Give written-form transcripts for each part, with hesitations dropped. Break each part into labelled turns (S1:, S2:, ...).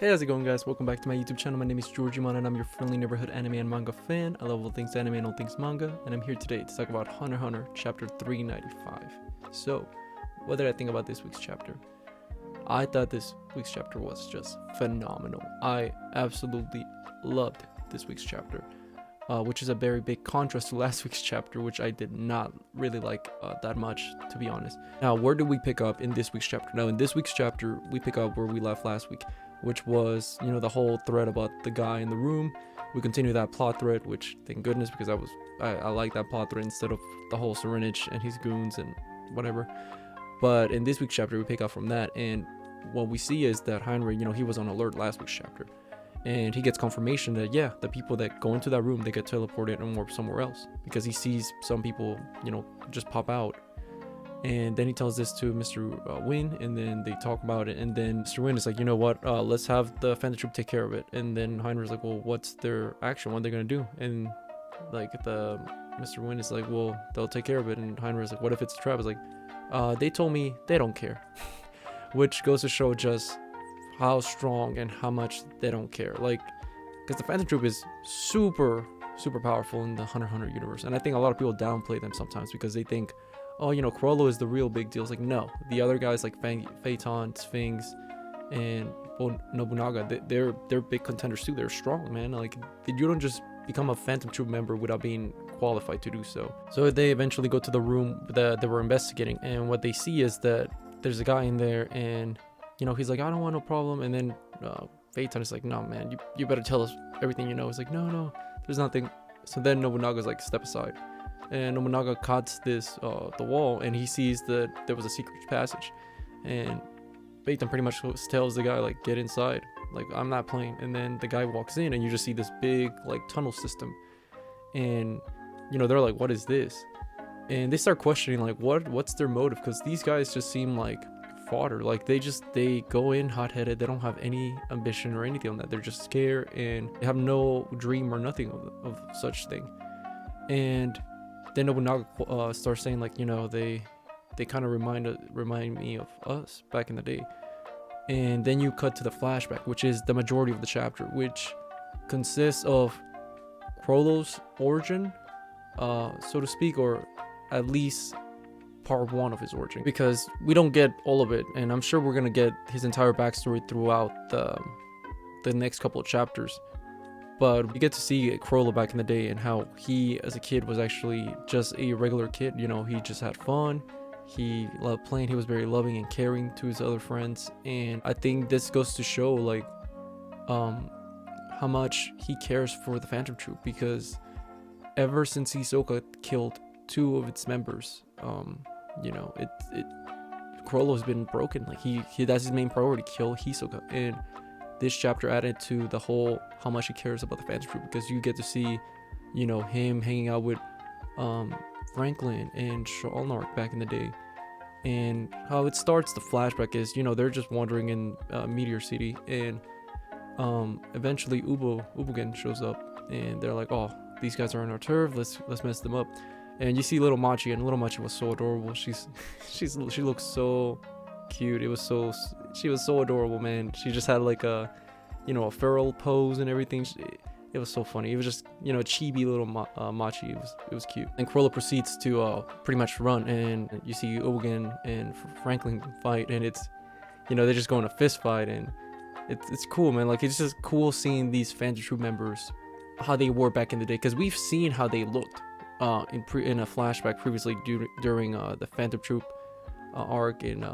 S1: Hey, how's it going, guys? Welcome back to my YouTube channel. My name is Georgiemon and I'm your friendly neighborhood anime and manga fan. I love all things anime and all things manga, and I'm here today to talk about Hunter x Hunter chapter 395. So, what did I think about this week's chapter? I thought this week's chapter was just phenomenal. I absolutely loved this week's chapter, which is a very big contrast to last week's chapter, which I did not really like that much, to be honest. Now, where do we pick up in this week's chapter? Now, in this week's chapter, we pick up where we left last week, which was, the whole thread about the guy in the room. We continue that plot thread, which thank goodness, because I like that plot thread instead of the whole Serenich and his goons and whatever. But in this week's chapter, we pick up from that, and what we see is that Heinrich, he was on alert last week's chapter, and he gets confirmation that the people that go into that room, they get teleported and warp somewhere else, because he sees some people, just pop out. And then he tells this to Mr. Wynn, and then they talk about it, and then Mr. Wynn is like, you know what, let's have the Phantom Troop take care of it. And then Heinrich's like, well, what's their action? What are they gonna do? And like Mr. Wynn is like, well, they'll take care of it. And Heinrich's like, what if it's a trap? It's like, they told me they don't care. Which goes to show just how strong and how much they don't care. Like, because the Phantom Troop is super powerful in the Hunter x Hunter universe, and I think a lot of people downplay them sometimes because they think, oh, Chrollo is the real big deal. It's like, no, the other guys like Phaeton, Sphinx, and Nobunaga, they're big contenders too. They're strong, man. Like, you don't just become a Phantom Troop member without being qualified to do so. So they eventually go to the room that they were investigating, and what they see is that there's a guy in there, and he's like, I don't want no problem. And then Phaeton is like, no, man, you better tell us everything you know. He's like, no, there's nothing. So then Nobunaga's like, step aside. And Nobunaga cuts this the wall, and he sees that there was a secret passage, and Phaeton pretty much tells the guy, like, get inside, like, I'm not playing. And then the guy walks in, and you just see this big like tunnel system, and they're like, what is this? And they start questioning, like, what's their motive, because these guys just seem like fodder. Like, they go in hot-headed. They don't have any ambition or anything on that. They're just scared, and they have no dream or nothing of such thing. And then Nobunaga starts saying, like, they kind of remind me of us back in the day. And then you cut to the flashback, which is the majority of the chapter, which consists of Chrollo's origin, so to speak, or at least part one of his origin, because we don't get all of it, and I'm sure we're gonna get his entire backstory throughout the next couple of chapters. But we get to see Chrollo back in the day, and how he as a kid was actually just a regular kid. He just had fun, he loved playing, he was very loving and caring to his other friends. And I think this goes to show, like, how much he cares for the Phantom Troop, because ever since Hisoka killed 2 of its members, Chrollo has been broken. Like, he that's his main priority, kill Hisoka. And this chapter added to the whole how much he cares about the Phantom Troop, because you get to see, him hanging out with Franklin and Shalnark back in the day. And how it starts, the flashback is, they're just wandering in Meteor City, and eventually Ubogen shows up, and they're like, oh, these guys are on our turf, let's mess them up. And you see little Machi, and little Machi was so adorable. She looks so cute. She was so adorable, man. She just had like a feral pose and everything. It was so funny. It was just chibi little Machi. It was cute. And Chrollo proceeds to pretty much run, and you see Ubogen and Franklin fight, and it's they just go in a fist fight, and it's cool, man. Like, it's just cool seeing these Phantom Troop members, how they were back in the day, because we've seen how they looked in a flashback previously during the Phantom Troop arc in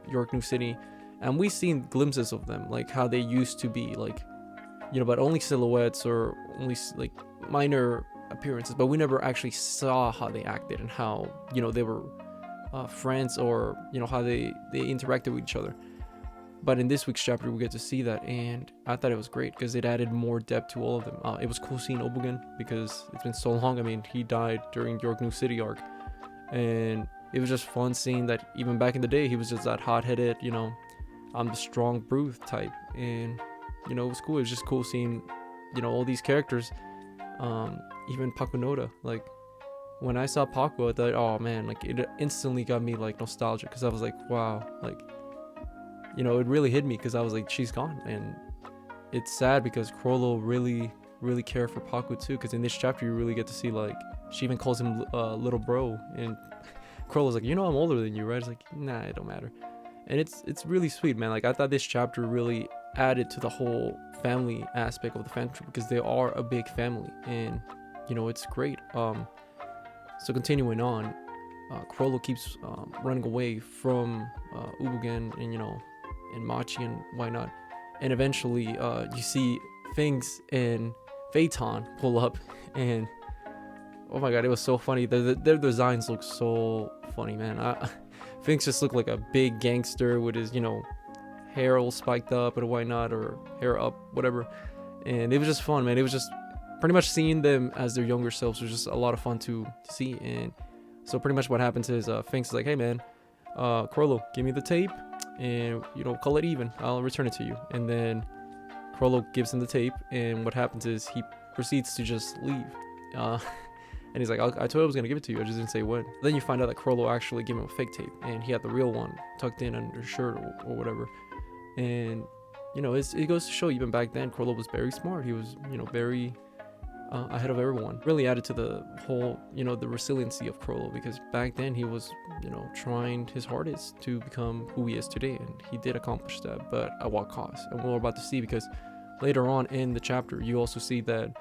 S1: York New City, and we've seen glimpses of them, like how they used to be, like, but only silhouettes or only like minor appearances, but we never actually saw how they acted and how they were friends, or how they interacted with each other. But in this week's chapter, we get to see that, and I thought it was great because it added more depth to all of them. It was cool seeing Ubogen, because it's been so long. I mean, he died during York New City arc, and it was just fun seeing that even back in the day, he was just that hot-headed, I'm the strong brute type. And, it was cool. It was just cool seeing, all these characters, even Pakunoda. Like, when I saw Paku, I thought, oh, man, like, it instantly got me, like, nostalgic, because I was like, wow, like, it really hit me, because I was like, she's gone. And it's sad because Chrollo really care for Paku too, because in this chapter you really get to see, like, she even calls him little bro, and Chrollo's like, I'm older than you, right? It's like, nah, it don't matter. And it's really sweet, man. Like, I thought this chapter really added to the whole family aspect of the fan troop, because they are a big family, and it's great. So continuing on, Chrollo keeps running away from Ubugen and Machi and whatnot, and eventually you see Finks and Phaeton pull up, and oh my god, it was so funny. Their designs look so funny, man. Finks just looked like a big gangster with his hair all spiked up and whatnot, or hair up, whatever, and it was just fun, man. It was just pretty much seeing them as their younger selves was just a lot of fun to see. And so pretty much what happens is Finks is like, hey man, Chrollo, give me the tape and call it even, I'll return it to you. And then Chrollo gives him the tape, and what happens is he proceeds to just leave, and he's like, I told you I was gonna give it to you, I just didn't say when. Then you find out that Chrollo actually gave him a fake tape, and he had the real one tucked in under his shirt or whatever. And it goes to show, even back then Chrollo was very smart. He was very ahead of everyone. Really added to the whole, the resiliency of Chrollo, because back then he was, trying his hardest to become who he is today, and he did accomplish that, but at what cost? And we're about to see, because later on in the chapter you also see that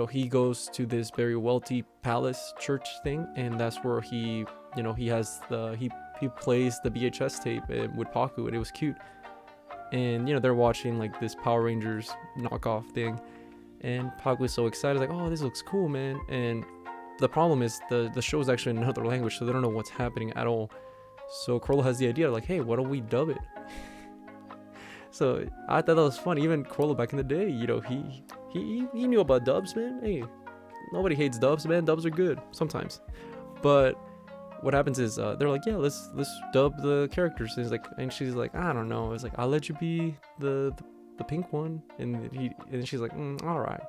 S1: he goes to this very wealthy palace church thing, and that's where he he plays the VHS tape with Paku, and it was cute. And they're watching like this Power Rangers knockoff thing, and Paku was so excited, like, oh, this looks cool, man. And the problem is the show is actually in another language, so they don't know what's happening at all. So Chrollo has the idea, like, hey, why don't we dub it? So I thought that was funny. Even Chrollo back in the day, he knew about dubs, man. Hey, nobody hates dubs, man. Dubs are good sometimes. But what happens is they're like, yeah, let's dub the characters. And she's like, I don't know. It's like, I'll let you be the pink one, and she's like, all right.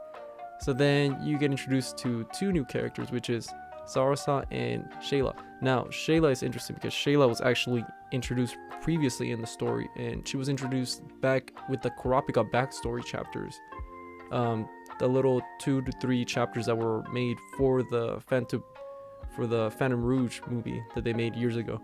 S1: So then you get introduced to two new characters, which is Sarasa and Shayla. Now Shayla is interesting because Shayla was actually introduced previously in the story, and she was introduced back with the Kurapika backstory chapters, the little 2 to 3 chapters that were made for the Phantom Rouge movie that they made years ago.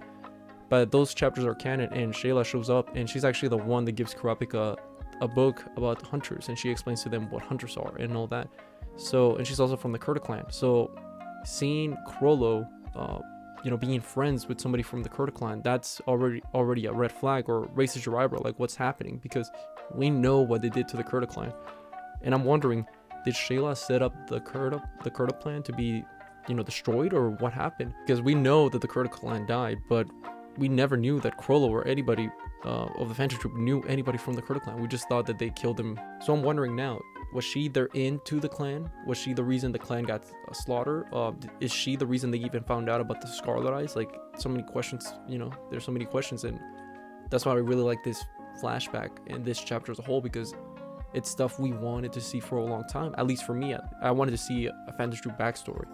S1: But those chapters are canon, and Shayla shows up, and she's actually the one that gives Kurapika a book about hunters, and she explains to them what hunters are and all that. So, and she's also from the Kurta clan. So seeing Chrollo being friends with somebody from the Kurta clan, that's already a red flag, or raises your eyebrow, like, what's happening? Because we know what they did to the Kurta clan, and I'm wondering, did Shayla set up the Kurta plan to be destroyed, or what happened? Because we know that the Kurta clan died, but we never knew that Chrollo or anybody of the Phantom Troop knew anybody from the Kurta clan. We just thought that they killed him. So I'm wondering now, was she their end to the clan? Was she the reason the clan got slaughtered? Is she the reason they even found out about the Scarlet Eyes? Like, so many questions, there's so many questions, and that's why I really like this flashback and this chapter as a whole, because it's stuff we wanted to see for a long time. At least for me, I wanted to see a Phantom Troop backstory.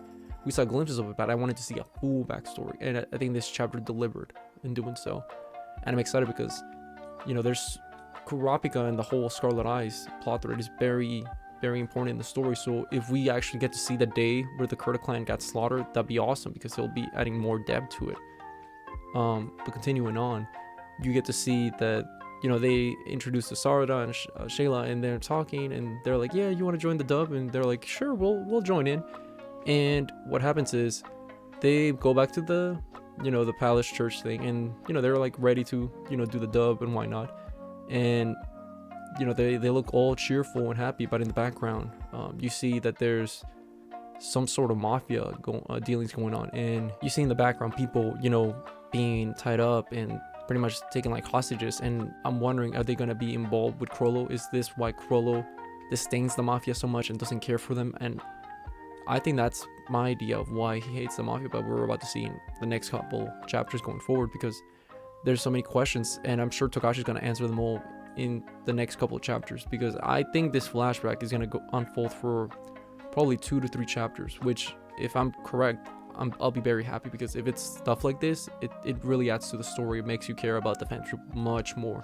S1: We saw glimpses of it, but I wanted to see a full backstory, and I think this chapter delivered in doing so. And I'm excited because, there's Kurapika and the whole Scarlet Eyes plot thread is very, very important in the story. So if we actually get to see the day where the Kurta clan got slaughtered, that'd be awesome, because it'll be adding more depth to it. But continuing on, you get to see that, they introduce the Sarada and Shayla, and they're talking, and they're like, yeah, you want to join the dub? And they're like, sure, we'll join in. And what happens is they go back to the the palace church thing, and they're like ready to do the dub and why not. And they look all cheerful and happy, but in the background you see that there's some sort of mafia dealings going on, and you see in the background people being tied up and pretty much taken like hostages. And I'm wondering, are they going to be involved with Chrollo? Is this why Chrollo disdains the mafia so much and doesn't care for them? And I think that's my idea of why he hates the mafia, but we're about to see in the next couple chapters going forward, because there's so many questions, and I'm sure Tokashi's going to answer them all in the next couple of chapters, because I think this flashback is going to unfold for probably 2 to 3 chapters, which, if I'm correct, I'll be very happy, because if it's stuff like this, it really adds to the story. It makes you care about the Phantom Troop much more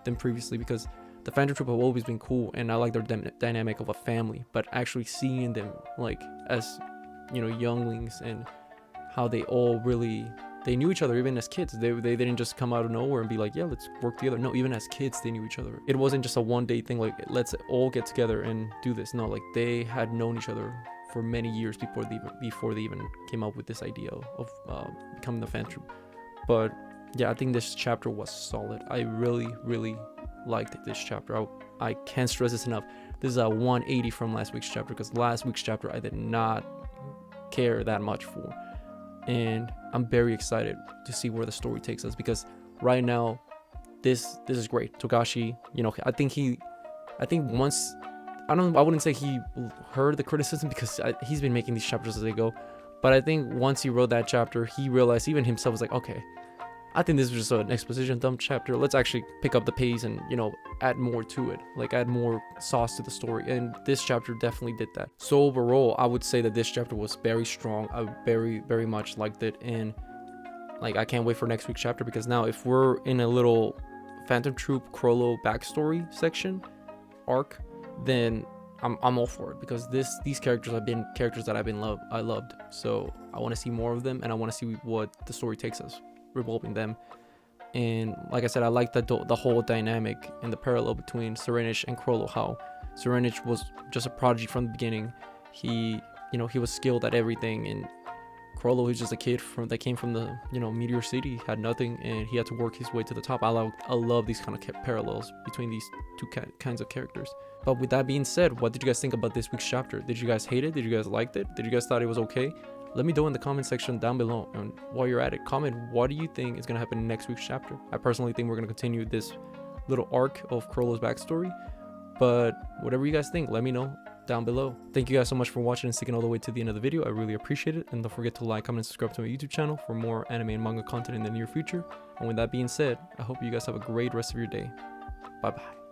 S1: than previously, because the Phantom Troop have always been cool, and I like their dynamic of a family, but actually seeing them like as, you know, younglings, and how they all really, they knew each other even as kids. They didn't just come out of nowhere and be like, yeah, let's work together. No, even as kids they knew each other. It wasn't just a one day thing like, let's all get together and do this. No, like they had known each other for many years before they even came up with this idea of becoming the Phantom Troop. But yeah, I think this chapter was solid. I really liked this chapter. I can't stress this enough. This is a 180 from last week's chapter, because last week's chapter I did not care that much for, and I'm very excited to see where the story takes us, because right now this is great. Togashi, you know, I think once, I wouldn't say he heard the criticism, because he's been making these chapters as they go, but I think once he wrote that chapter, he realized, even himself was like, okay, I think this was just an exposition dump chapter. Let's actually pick up the pace and, you know, add more to it, like add more sauce to the story. And this chapter definitely did that. So overall, I would say that this chapter was very strong. I very much liked it. And like, I can't wait for next week's chapter, because now if we're in a little Phantom Troop Chrollo backstory section arc, then I'm all for it, because these characters have been characters that I loved. So I want to see more of them, and I want to see what the story takes us, revolving them. And like I said, I like the whole dynamic and the parallel between Serenich and Chrollo. How Serenich was just a prodigy from the beginning. He was skilled at everything, and Chrollo is just a kid that came from the, you know, Meteor City, had nothing, and he had to work his way to the top. I love these kind of parallels between these two kinds of characters. But with that being said, what did you guys think about this week's chapter? Did you guys hate it? Did you guys like it? Did you guys thought it was okay? Let me know in the comment section down below. And while you're at it, comment, what do you think is going to happen in next week's chapter? I personally think we're going to continue this little arc of Chrollo's backstory. But whatever you guys think, let me know down below. Thank you guys so much for watching and sticking all the way to the end of the video. I really appreciate it. And don't forget to like, comment, and subscribe to my YouTube channel for more anime and manga content in the near future. And with that being said, I hope you guys have a great rest of your day. Bye bye.